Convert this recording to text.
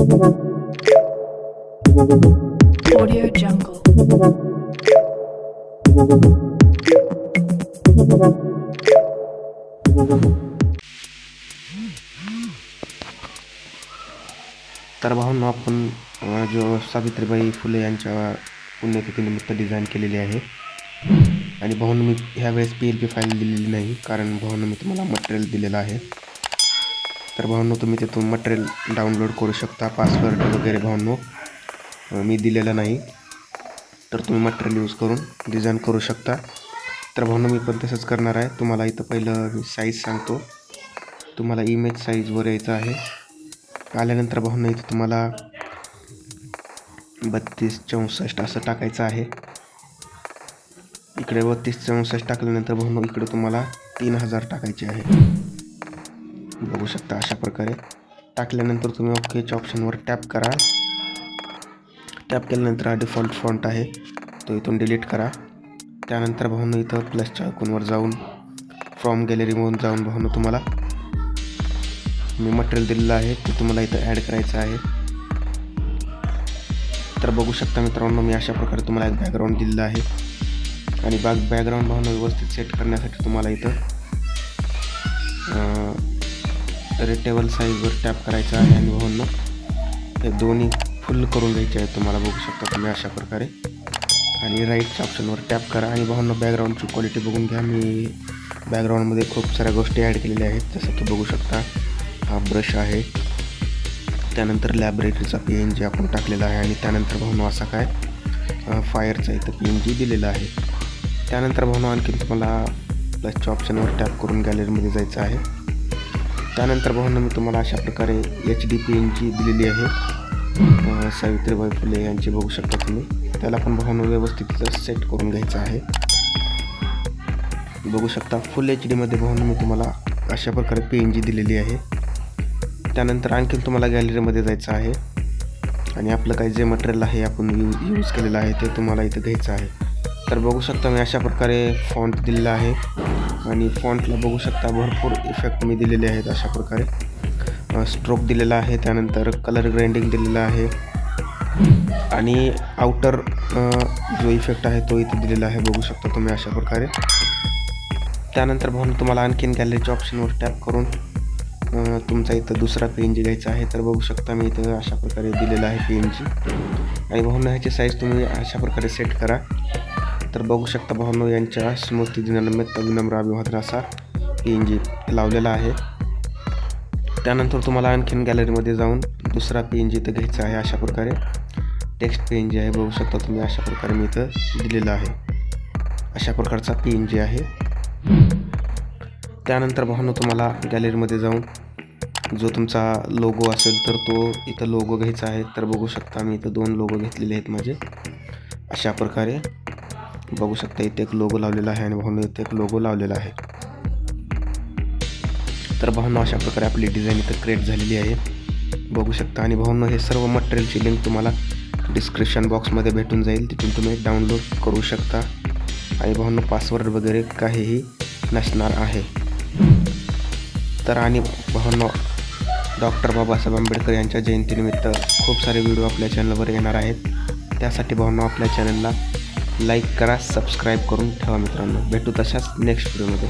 Audio Jungle. तर भावांनो, आपण जो सावित्रीबाई फुले यांच्या पुण्यतिथीनिमित्त डिझाईन केलेली आहे. आणि भावांनो, मी ह्यावेळेस PLP फाईल दिलेली नाही, कारण भावांनो मी तुम्हाला मटेरियल दिलेलं आहे. तर भावांनो, तुम्ही तिथून मटेरियल डाउनलोड करू शकता. पासवर्ड वगैरे भावांनो मी दिलेलं नाही, तर तुम्ही मटेरियल यूज करून डिझाईन करू शकता. तर भावांनो, मी पण तसंच करणार आहे. तुम्हाला इथं पहिलं मी साईज सांगतो. तुम्हाला इमेज साईजवर यायचं आहे. आल्यानंतर भावांनो, इथं तुम्हाला 3264 असं टाकायचं आहे. इकडे 3264 टाकल्यानंतर भावांनो, इकडे तुम्हाला 3000 टाकायचे आहे. बघू शकता अशा प्रकारे टाकल्यानंतर तुम्ही ओकेच्या ऑप्शनवर टॅप करा. टॅप केल्यानंतर हा डिफॉल्ट फॉन्ट आहे तो इथून डिलीट करा. त्यानंतर भावांनो, इथं प्लसच्या आयकॉनवर जाऊन फ्रॉम गॅलरीमधून जाऊन भावांनो, तुम्हाला मी मटेरियल दिलेलं आहे ते तुम्हाला इथं ॲड करायचं आहे. तर बघू शकता मित्रांनो, मी अशा प्रकारे तुम्हाला एक बॅकग्राऊंड दिलेलं आहे. आणि बॅकग्राऊंड भावांनो व्यवस्थित सेट करण्यासाठी तुम्हाला इथं रेटेबल साईजवर टॅप करायचं आहे. आणि भावांनो, हे दोन्ही फुल करून घ्यायचे आहेत. तुम्हाला बघू शकता तुम्ही अशा प्रकारे. आणि राईटच्या ऑप्शनवर टॅप करा. आणि भावांनो, बॅकग्राऊंडची क्वालिटी बघून घ्या. मी बॅकग्राऊंडमध्ये खूप साऱ्या गोष्टी ॲड केलेल्या आहेत, जसं की बघू शकता हा ब्रश आहे. त्यानंतर लायब्ररीचा PNG आपण टाकलेला आहे. आणि त्यानंतर भावांनो असा काय फायरचा इथं PNG दिलेला आहे. त्यानंतर भावांनो, आणखीन तुम्हाला प्लसच्या ऑप्शनवर टॅप करून गॅलरीमध्ये जायचं आहे. त्यानंतर भावांनो, मी तुम्हाला अशा प्रकारे HD PNG दिलेली आहे सावित्रीबाई फुले यांची. बघू शकता तुम्ही. त्याला पण भावांनो व्यवस्थित सेट करून घ्यायचं आहे. बघू शकता फुल HD मध्ये भावांनो मी तुम्हाला अशा प्रकारे PNG दिलेली आहे. त्यानंतर आणखीन तुम्हाला गॅलरीमध्ये जायचं आहे. आणि आपलं काही जे मटेरियल आहे आपण यूज केलेलं आहे ते तुम्हाला इथं घ्यायचं आहे. तर बघू शकता मी अशा प्रकारे फॉन्ट दिलेला आहे. आणि फॉन्टला बघू शकता भरपूर इफेक्ट मी दिलेले आहेत. अशा प्रकारे स्ट्रोक दिलेला आहे. त्यानंतर कलर ग्राइंडिंग दिलेला आहे. आणि आउटर जो इफेक्ट आहे तो इथे दिलेला आहे. बघू शकता तुम्ही अशा प्रकारे. त्यानंतर भावांनो, तुम्हाला आणखीन गॅलरीच्या ऑप्शनवर टॅप करून तुमचा इथं दुसरा PNG घ्यायचा आहे. तर बघू शकता मी इथं अशा प्रकारे दिलेला आहे PNG. आणि भावांनो, ह्याची साईज तुम्ही अशा प्रकारे सेट करा. तर बघू शकता भावांनो, यांच्या स्मृती दिनानिमित्त विनम्र अभिवादन असा PNG लावलेला आहे. त्यानंतर तुम्हाला आणखीन गॅलरीमध्ये जाऊन दुसरा PNG इथं घ्यायचा आहे. अशा प्रकारे टेक्स्ट PNG आहे. बघू शकता तुम्ही अशा प्रकारे मी इथं दिलेला आहे. अशा प्रकारचा PNG आहे. त्यानंतर भावांनो, तुम्हाला गॅलरीमध्ये जाऊन जो तुमचा लोगो असेल तर तो इथं लोगो घ्यायचा आहे. तर बघू शकता मी इथं 2 लोगो घेतलेले आहेत माझे. अशा प्रकारे बघू शकता इथे एक लोगो लावलेला आहे. आणि भावांनो, इथे एक लोगो लावलेला आहे. तर भावांनो, अशा प्रकारे आपली डिझाईन इथं क्रिएट झालेली आहे. बघू शकता. आणि भावांनो, हे सर्व मटेरियलची लिंक तुम्हाला डिस्क्रिप्शन बॉक्समध्ये भेटून जाईल. तिथून तुम्ही डाउनलोड करू शकता. आणि भावांनो, पासवर्ड वगैरे काहीही नसणार आहे. तर आणि भावांनो, डॉक्टर बाबासाहेब आंबेडकर यांच्या जयंतीनिमित्त खूप सारे व्हिडिओ आपल्या चॅनलवर येणार आहेत. त्यासाठी भावांनो, आपल्या चॅनलला लाईक करा, सबस्क्राईब करून ठेवा मित्रांनो. भेटू तशाच नेक्स्ट व्हिडिओमध्ये.